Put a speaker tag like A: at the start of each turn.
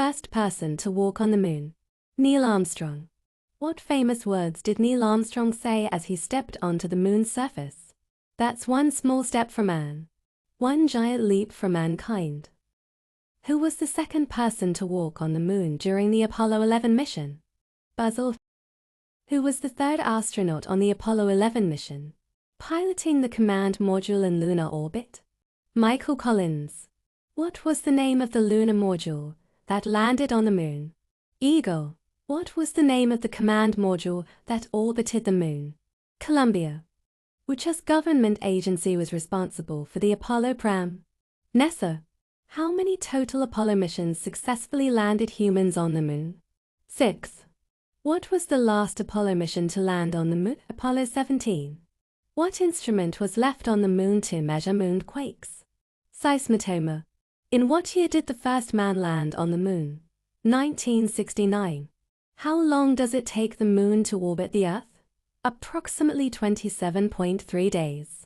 A: first person to walk on the moon? Neil Armstrong. What famous words did Neil Armstrong say as he stepped onto the moon's surface? That's one small step for man, one giant leap for mankind. Who was the second person to walk on the moon during the Apollo 11 mission? Buzz Aldrin. Who was the third astronaut on the Apollo 11 mission, piloting the command module in lunar orbit? Michael Collins. What was the name of the lunar module that landed on the moon? Eagle. What was the name of the command module that orbited the moon? Columbia. Which US government agency was responsible for the Apollo program? NASA. How many total Apollo missions successfully landed humans on the moon? 6. What was the last Apollo mission to land on the moon? Apollo 17. What instrument was left on the moon to measure moonquakes? Seismometer. In what year did the first man land on the moon? 1969. How long does it take the moon to orbit the Earth? Approximately 27.3 days.